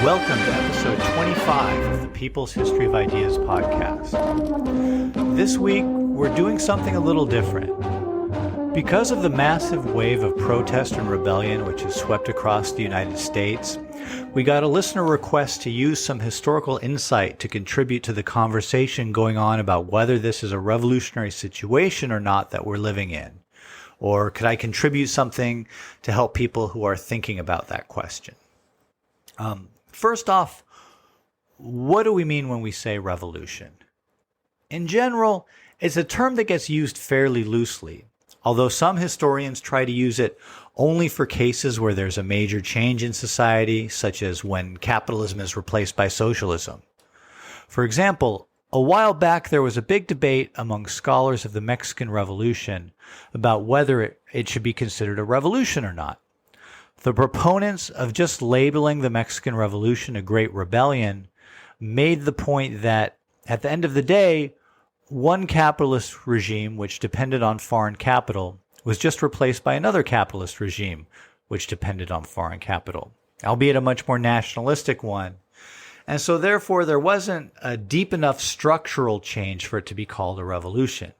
Welcome to episode 25 of the People's History of Ideas podcast. This week, we're doing something a little different. Because of the massive wave of protest and rebellion which has swept across the United States, we got a listener request to use some historical insight to contribute to the conversation going on about whether this is a revolutionary situation or not that we're living in. Or could I contribute something to help people who are thinking about that question? First off, what do we mean when we say revolution? In general, it's a term that gets used fairly loosely, although some historians try to use it only for cases where there's a major change in society, such as when capitalism is replaced by socialism. For example, a while back there was a big debate among scholars of the Mexican Revolution about whether it should be considered a revolution or not. The proponents of just labeling the Mexican Revolution a great rebellion made the point that, at the end of the day, one capitalist regime which depended on foreign capital was just replaced by another capitalist regime which depended on foreign capital, albeit a much more nationalistic one. And so therefore there wasn't a deep enough structural change for it to be called a revolution.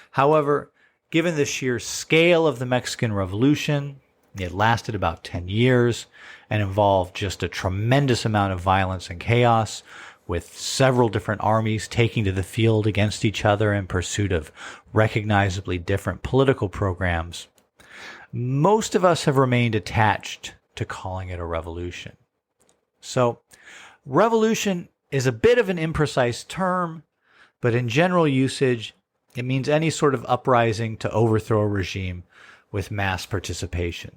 However, given the sheer scale of the Mexican Revolution, it lasted about 10 years and involved just a tremendous amount of violence and chaos, with several different armies taking to the field against each other in pursuit of recognizably different political programs. Most of us have remained attached to calling it a revolution. So, revolution is a bit of an imprecise term, but in general usage, it means any sort of uprising to overthrow a regime with mass participation.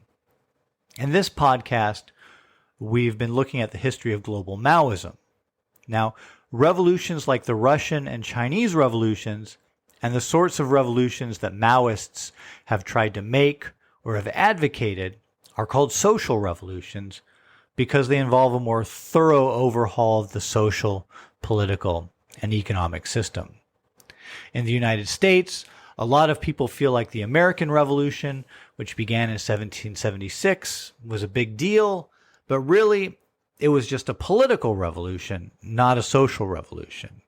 In this podcast, we've been looking at the history of global Maoism. Now, revolutions like the Russian and Chinese revolutions and the sorts of revolutions that Maoists have tried to make or have advocated are called social revolutions because they involve a more thorough overhaul of the social, political, and economic system. In the United States, a lot of people feel like the American Revolution, which began in 1776, was a big deal, but really it was just a political revolution, not a social revolution.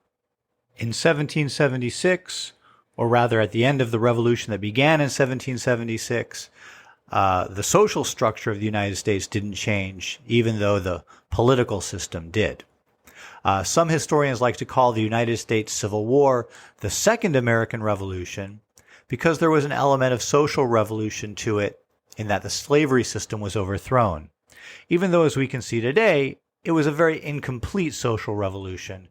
In 1776, or rather at the end of the revolution that began in 1776, the social structure of the United States didn't change, even though the political system did. Some historians like to call the United States Civil War the Second American Revolution because there was an element of social revolution to it in that the slavery system was overthrown. Even though, as we can see today, it was a very incomplete social revolution,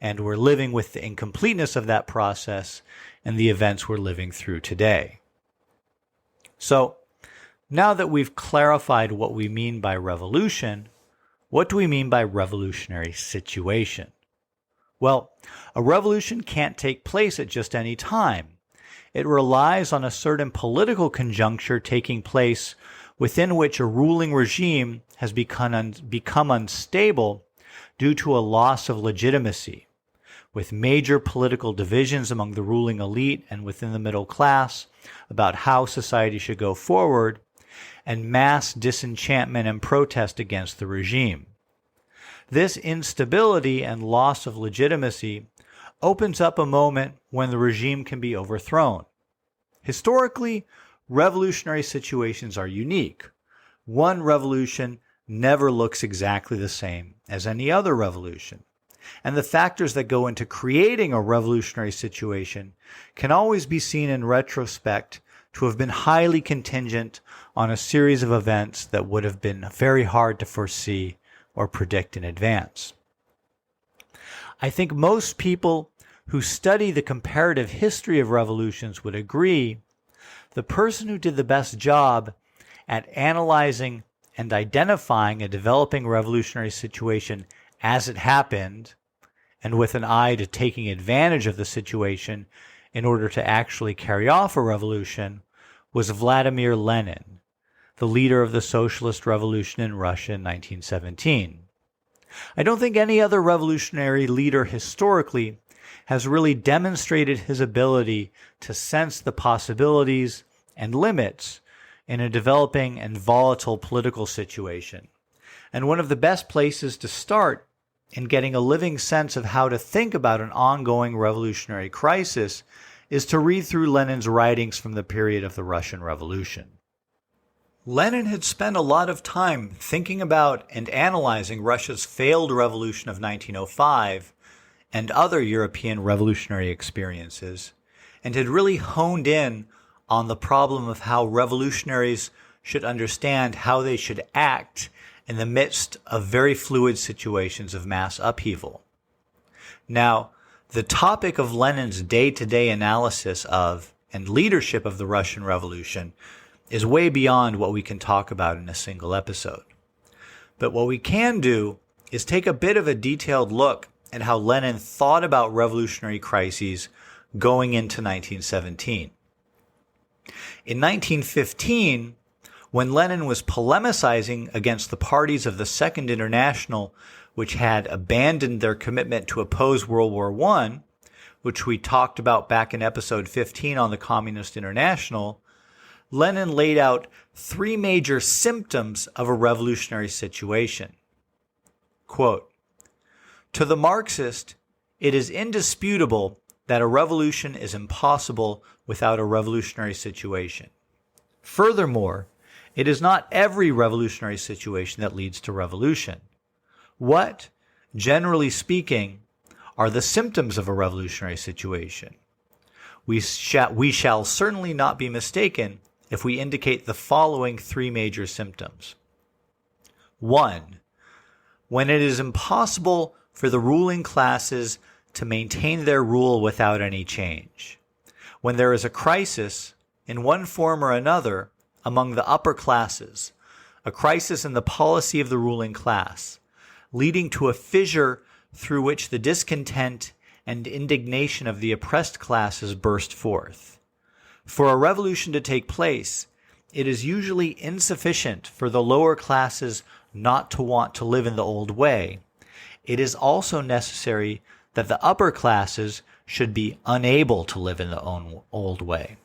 and we're living with the incompleteness of that process and the events we're living through today. So, now that we've clarified what we mean by revolution, what do we mean by revolutionary situation? Well, a revolution can't take place at just any time. It relies on a certain political conjuncture taking place within which a ruling regime has become unstable due to a loss of legitimacy, with major political divisions among the ruling elite and within the middle class about how society should go forward, and mass disenchantment and protest against the regime. This instability and loss of legitimacy opens up a moment when the regime can be overthrown. Historically, revolutionary situations are unique. One revolution never looks exactly the same as any other revolution. And the factors that go into creating a revolutionary situation can always be seen in retrospect to have been highly contingent on a series of events that would have been very hard to foresee or predict in advance. I think most people who study the comparative history of revolutions would agree the person who did the best job at analyzing and identifying a developing revolutionary situation as it happened, and with an eye to taking advantage of the situation in order to actually carry off a revolution, was Vladimir Lenin, the leader of the Socialist Revolution in Russia in 1917. I don't think any other revolutionary leader historically has really demonstrated his ability to sense the possibilities and limits in a developing and volatile political situation, And one of the best places to start in getting a living sense of how to think about an ongoing revolutionary crisis is to read through Lenin's writings from the period of the Russian Revolution. Lenin had spent a lot of time thinking about and analyzing Russia's failed revolution of 1905 and other European revolutionary experiences, and had really honed in on the problem of how revolutionaries should understand how they should act in the midst of very fluid situations of mass upheaval. Now, the topic of Lenin's day-to-day analysis of and leadership of the Russian Revolution is way beyond what we can talk about in a single episode. But what we can do is take a bit of a detailed look at how Lenin thought about revolutionary crises going into 1917. In 1915, when Lenin was polemicizing against the parties of the Second International, which had abandoned their commitment to oppose World War I, which we talked about back in episode 15 on the Communist International, Lenin laid out three major symptoms of a revolutionary situation. Quote, "To the Marxist, it is indisputable that a revolution is impossible without a revolutionary situation. Furthermore, it is not every revolutionary situation that leads to revolution. What, generally speaking, are the symptoms of a revolutionary situation? We shall certainly not be mistaken if we indicate the following three major symptoms. 1. When it is impossible for the ruling classes to maintain their rule without any change. When there is a crisis, in one form or another, among the upper classes, a crisis in the policy of the ruling class, leading to a fissure through which the discontent and indignation of the oppressed classes burst forth. For a revolution to take place, it is usually insufficient for the lower classes not to want to live in the old way. It is also necessary that the upper classes should be unable to live in the old way.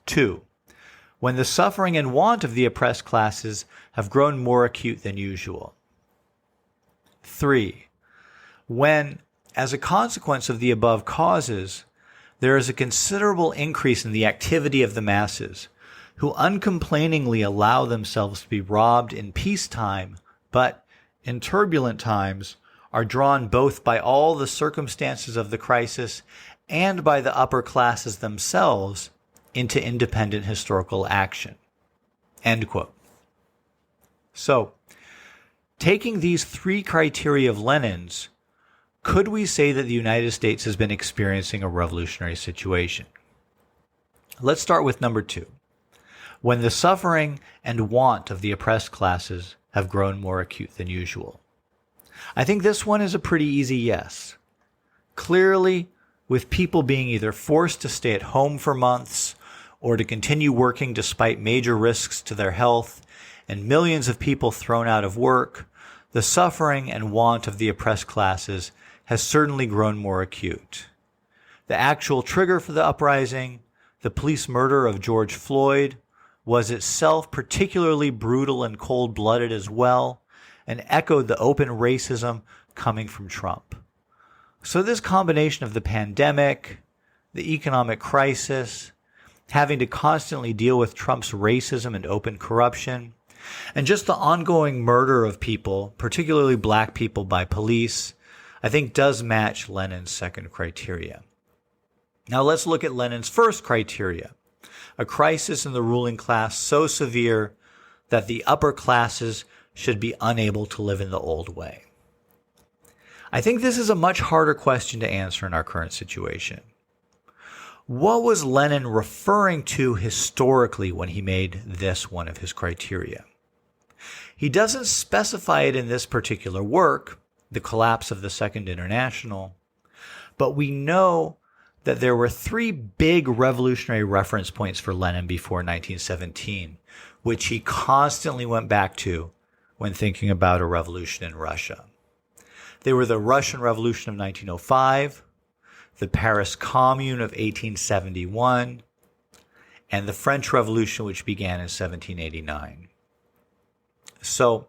2. When the suffering and want of the oppressed classes have grown more acute than usual. 3. When, as a consequence of the above causes, there is a considerable increase in the activity of the masses, who uncomplainingly allow themselves to be robbed in peacetime, but in turbulent times are drawn both by all the circumstances of the crisis and by the upper classes themselves into independent historical action." End quote. So, taking these three criteria of Lenin's, could we say that the United States has been experiencing a revolutionary situation? Let's start with number 2. When the suffering and want of the oppressed classes have grown more acute than usual. I think this one is a pretty easy yes. Clearly, with people being either forced to stay at home for months or to continue working despite major risks to their health, and millions of people thrown out of work, the suffering and want of the oppressed classes has certainly grown more acute. The actual trigger for the uprising, the police murder of George Floyd, was itself particularly brutal and cold-blooded as well, and echoed the open racism coming from Trump. So this combination of the pandemic, the economic crisis, having to constantly deal with Trump's racism and open corruption, and just the ongoing murder of people, particularly black people, by police, I think does match Lenin's second criteria. Now let's look at Lenin's first criteria, a crisis in the ruling class so severe that the upper classes should be unable to live in the old way. I think this is a much harder question to answer in our current situation. What was Lenin referring to historically when he made this one of his criteria? He doesn't specify it in this particular work, The Collapse of the Second International, but we know that there were three big revolutionary reference points for Lenin before 1917, which he constantly went back to when thinking about a revolution in Russia. They were the Russian Revolution of 1905, the Paris Commune of 1871, and the French Revolution, which began in 1789. So,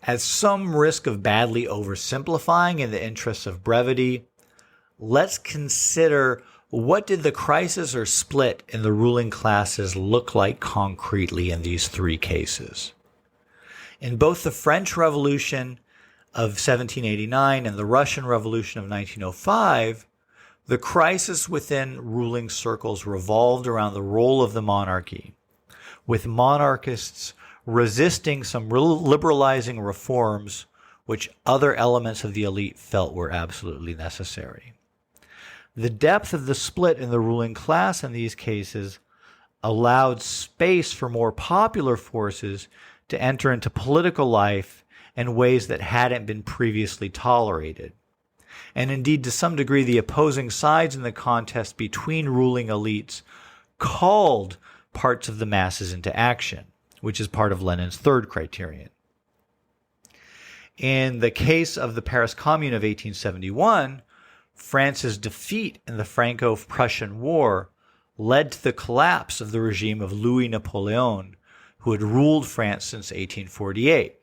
at some risk of badly oversimplifying in the interests of brevity, let's consider what did the crisis or split in the ruling classes look like concretely in these three cases. In both the French Revolution of 1789 and the Russian Revolution of 1905, the crisis within ruling circles revolved around the role of the monarchy, with monarchists resisting some liberalizing reforms which other elements of the elite felt were absolutely necessary. The depth of the split in the ruling class in these cases allowed space for more popular forces to enter into political life in ways that hadn't been previously tolerated. And indeed, to some degree, the opposing sides in the contest between ruling elites called parts of the masses into action, which is part of Lenin's third criterion. In the case of the Paris Commune of 1871, France's defeat in the Franco-Prussian War led to the collapse of the regime of Louis Napoleon, who had ruled France since 1848.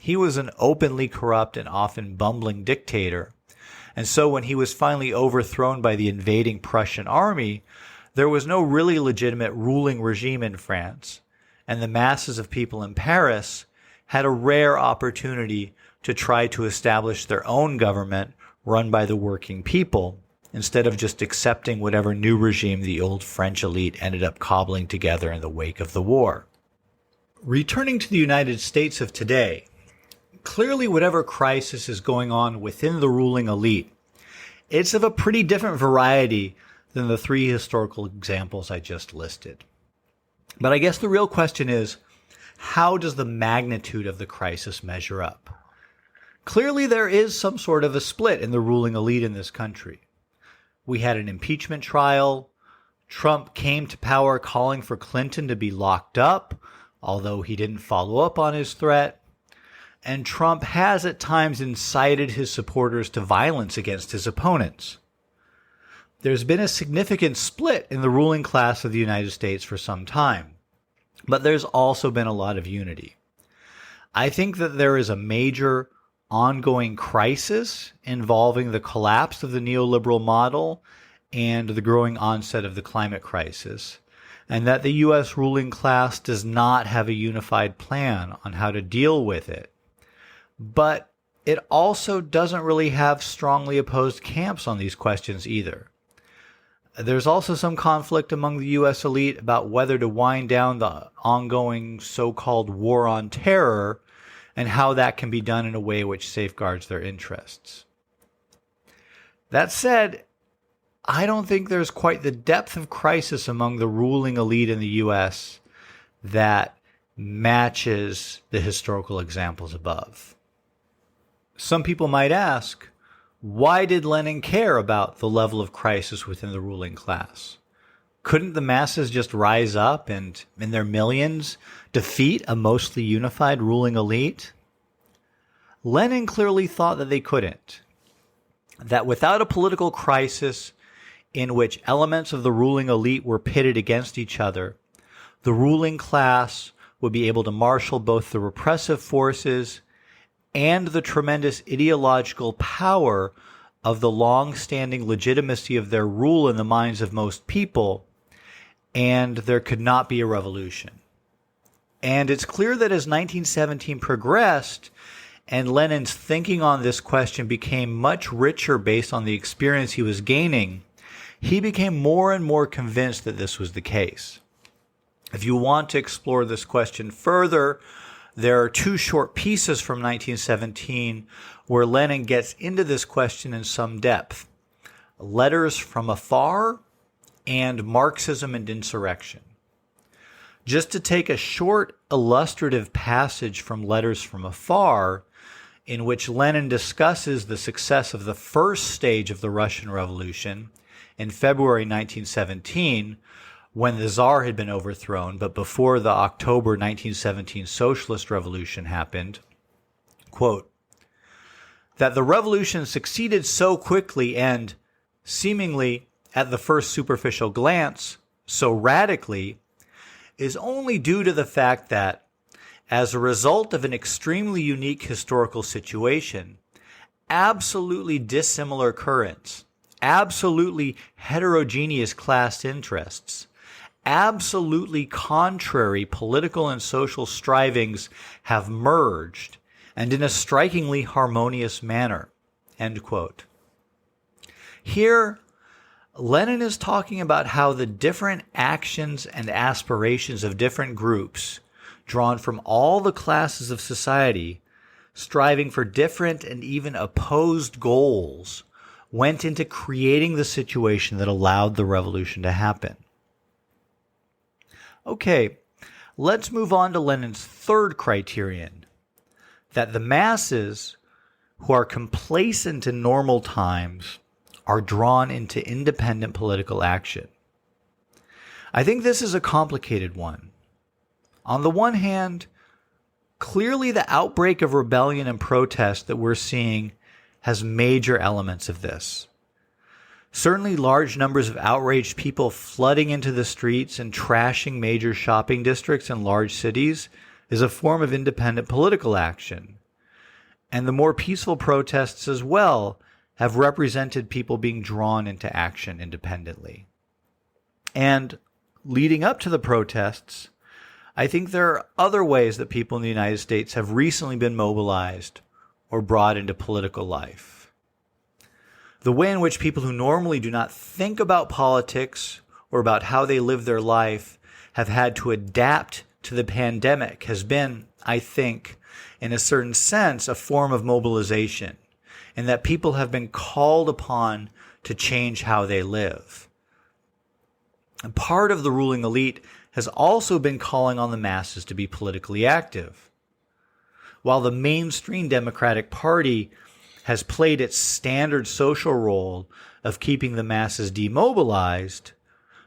He was an openly corrupt and often bumbling dictator, and so when he was finally overthrown by the invading Prussian army, there was no really legitimate ruling regime in France, and the masses of people in Paris had a rare opportunity to try to establish their own government run by the working people, instead of just accepting whatever new regime the old French elite ended up cobbling together in the wake of the war. Returning to the United States of today, clearly whatever crisis is going on within the ruling elite, it's of a pretty different variety than the three historical examples I just listed. But I guess the real question is, how does the magnitude of the crisis measure up? Clearly, there is some sort of a split in the ruling elite in this country. We had an impeachment trial. Trump came to power calling for Clinton to be locked up, although he didn't follow up on his threat. And Trump has at times incited his supporters to violence against his opponents. There's been a significant split in the ruling class of the United States for some time, but there's also been a lot of unity. I think that there is a major ongoing crisis involving the collapse of the neoliberal model and the growing onset of the climate crisis, and that the U.S. ruling class does not have a unified plan on how to deal with it. But it also doesn't really have strongly opposed camps on these questions either. There's also some conflict among the U.S. elite about whether to wind down the ongoing so-called war on terror and how that can be done in a way which safeguards their interests. That said, I don't think there's quite the depth of crisis among the ruling elite in the U.S. that matches the historical examples above. Some people might ask, why did Lenin care about the level of crisis within the ruling class? Couldn't the masses just rise up and, in their millions, defeat a mostly unified ruling elite? Lenin clearly thought that they couldn't. That without a political crisis in which elements of the ruling elite were pitted against each other, the ruling class would be able to marshal both the repressive forces and the tremendous ideological power of the long-standing legitimacy of their rule in the minds of most people, and there could not be a revolution. And it's clear that as 1917 progressed, and Lenin's thinking on this question became much richer based on the experience he was gaining, he became more and more convinced that this was the case. If you want to explore this question further, there are two short pieces from 1917 where Lenin gets into this question in some depth: Letters from Afar and Marxism and Insurrection. Just to take a short illustrative passage from Letters from Afar, in which Lenin discusses the success of the first stage of the Russian Revolution in February 1917, when the Tsar had been overthrown, but before the October 1917 Socialist Revolution happened, quote, that the revolution succeeded so quickly and, seemingly at the first superficial glance, so radically, is only due to the fact that, as a result of an extremely unique historical situation, absolutely dissimilar currents, absolutely heterogeneous class interests, absolutely contrary political and social strivings have merged, and in a strikingly harmonious manner." End quote. Here, Lenin is talking about how the different actions and aspirations of different groups, drawn from all the classes of society, striving for different and even opposed goals, went into creating the situation that allowed the revolution to happen. Okay, let's move on to Lenin's third criterion, that the masses who are complacent in normal times are drawn into independent political action. I think this is a complicated one. On the one hand, clearly the outbreak of rebellion and protest that we're seeing has major elements of this. Certainly large numbers of outraged people flooding into the streets and trashing major shopping districts in large cities is a form of independent political action. And the more peaceful protests as well have represented people being drawn into action independently. And leading up to the protests, I think there are other ways that people in the United States have recently been mobilized or brought into political life. The way in which people who normally do not think about politics or about how they live their life have had to adapt to the pandemic has been, I think, in a certain sense, a form of mobilization, and that people have been called upon to change how they live. And part of the ruling elite has also been calling on the masses to be politically active. While the mainstream Democratic Party has played its standard social role of keeping the masses demobilized,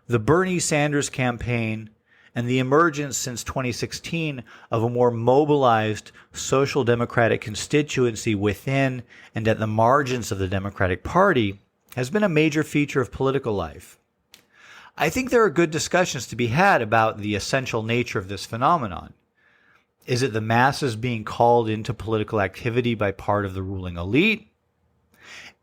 the Bernie Sanders campaign and the emergence since 2016 of a more mobilized social democratic constituency within and at the margins of the Democratic Party has been a major feature of political life. I think there are good discussions to be had about the essential nature of this phenomenon. Is it the masses being called into political activity by part of the ruling elite?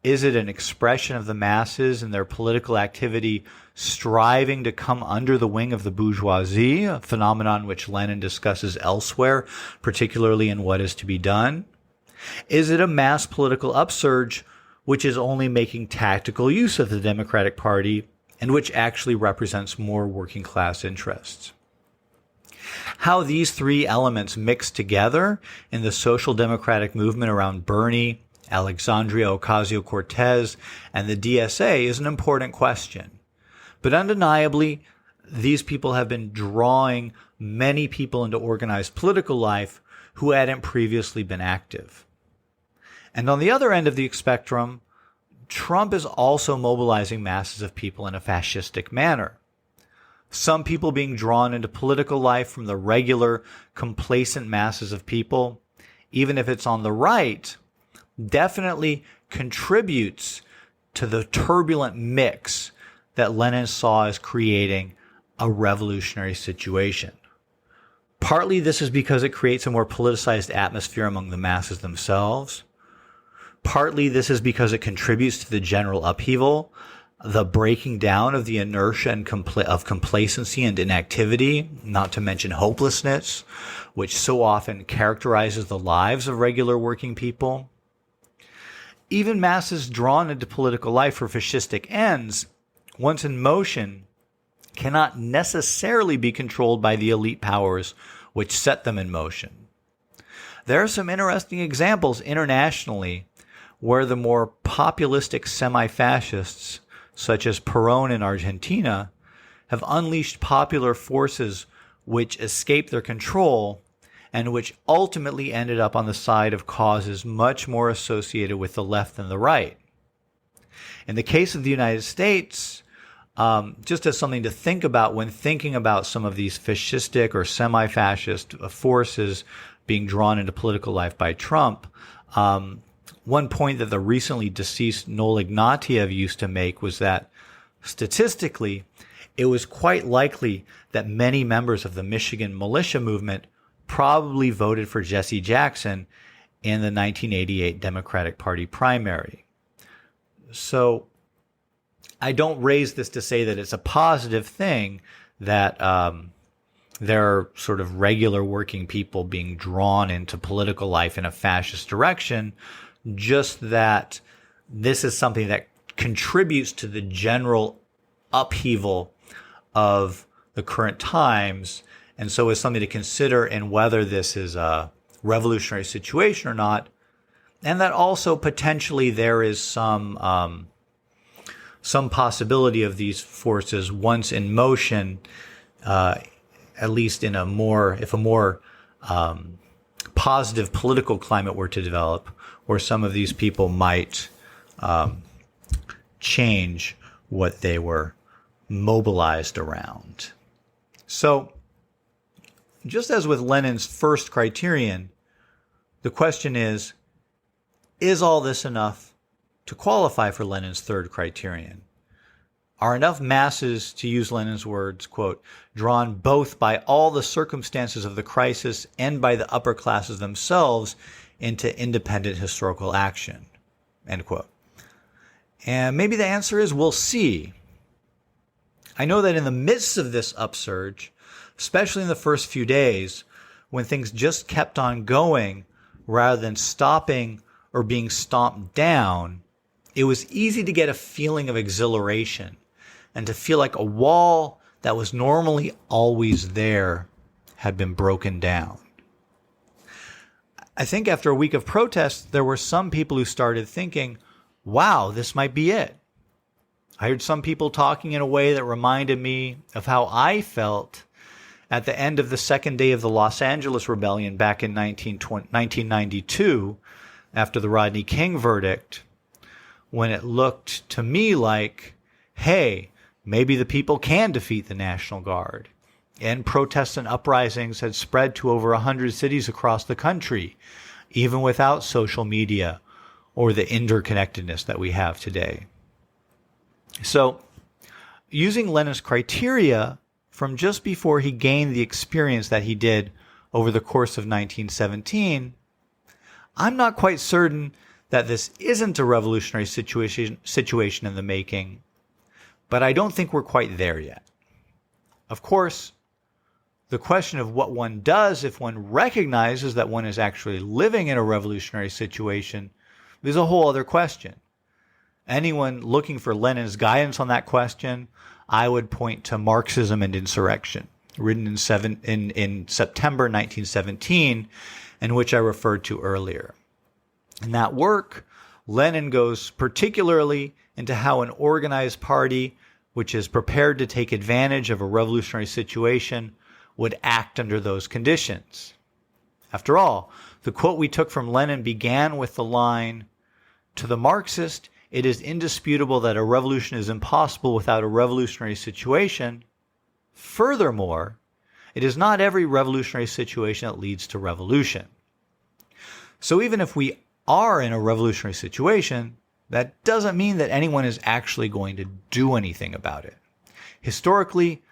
Is it an expression of the masses and their political activity striving to come under the wing of the bourgeoisie, a phenomenon which Lenin discusses elsewhere, particularly in What Is to Be Done? Is it a mass political upsurge which is only making tactical use of the Democratic Party and which actually represents more working class interests? How these three elements mix together in the social democratic movement around Bernie, Alexandria Ocasio-Cortez, and the DSA is an important question. But undeniably, these people have been drawing many people into organized political life who hadn't previously been active. And on the other end of the spectrum, Trump is also mobilizing masses of people in a fascistic manner. Some people being drawn into political life from the regular, complacent masses of people, even if it's on the right, definitely contributes to the turbulent mix that Lenin saw as creating a revolutionary situation. Partly this is because it creates a more politicized atmosphere among the masses themselves. Partly this is because it contributes to the general upheaval, the breaking down of the inertia and of complacency and inactivity, not to mention hopelessness, which so often characterizes the lives of regular working people. Even masses drawn into political life for fascistic ends, once in motion, cannot necessarily be controlled by the elite powers which set them in motion. There are some interesting examples internationally where the more populistic semi-fascists, such as Perón in Argentina, have unleashed popular forces which escaped their control and which ultimately ended up on the side of causes much more associated with the left than the right. In the case of the United States, just as something to think about when thinking about some of these fascistic or semi-fascist forces being drawn into political life by Trump, one point that the recently deceased Noel Ignatiev used to make was that statistically, it was quite likely that many members of the Michigan militia movement probably voted for Jesse Jackson in the 1988 Democratic Party primary. So I don't raise this to say that it's a positive thing that there are sort of regular working people being drawn into political life in a fascist direction, just that this is something that contributes to the general upheaval of the current times, and so is something to consider in whether this is a revolutionary situation or not, and that also potentially there is some possibility of these forces once in motion, at least in if a more positive political climate were to develop, where some of these people might change what they were mobilized around. So, just as with Lenin's first criterion, the question is all this enough to qualify for Lenin's third criterion? Are enough masses, to use Lenin's words, quote, drawn both by all the circumstances of the crisis and by the upper classes themselves into independent historical action, end quote. And maybe the answer is we'll see. I know that in the midst of this upsurge, especially in the first few days, when things just kept on going rather than stopping or being stomped down, it was easy to get a feeling of exhilaration and to feel like a wall that was normally always there had been broken down. I think after a week of protests, there were some people who started thinking, wow, this might be it. I heard some people talking in a way that reminded me of how I felt at the end of the second day of the Los Angeles Rebellion back in 1992, after the Rodney King verdict, when it looked to me like, hey, maybe the people can defeat the National Guard. And protests and uprisings had spread to over 100 cities across the country, even without social media or the interconnectedness that we have today. So, using Lenin's criteria from just before he gained the experience that he did over the course of 1917, I'm not quite certain that this isn't a revolutionary situation in the making, but I don't think we're quite there yet. Of course, the question of what one does if one recognizes that one is actually living in a revolutionary situation is a whole other question. Anyone looking for Lenin's guidance on that question, I would point to Marxism and Insurrection, written in September 1917, and which I referred to earlier. In that work, Lenin goes particularly into how an organized party, which is prepared to take advantage of a revolutionary situation, would act under those conditions. After all, the quote we took from Lenin began with the line, "To the Marxist, it is indisputable that a revolution is impossible without a revolutionary situation. Furthermore, it is not every revolutionary situation that leads to revolution." So even if we are in a revolutionary situation, that doesn't mean that anyone is actually going to do anything about it. Historically,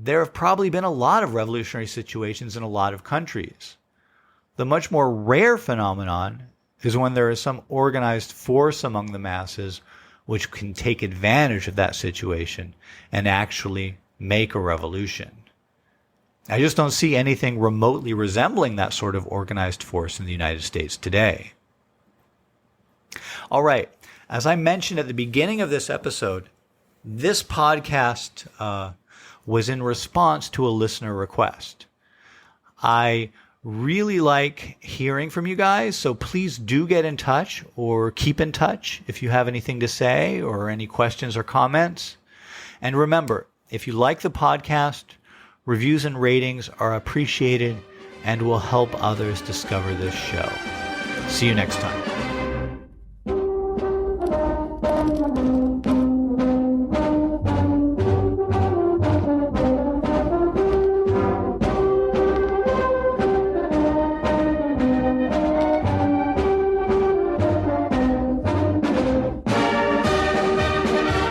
there have probably been a lot of revolutionary situations in a lot of countries. The much more rare phenomenon is when there is some organized force among the masses which can take advantage of that situation and actually make a revolution. I just don't see anything remotely resembling that sort of organized force in the United States today. All right, as I mentioned at the beginning of this episode, this podcast was in response to a listener request. I really like hearing from you guys, so please do get in touch or keep in touch if you have anything to say or any questions or comments. And remember, if you like the podcast, reviews and ratings are appreciated and will help others discover this show. See you next time.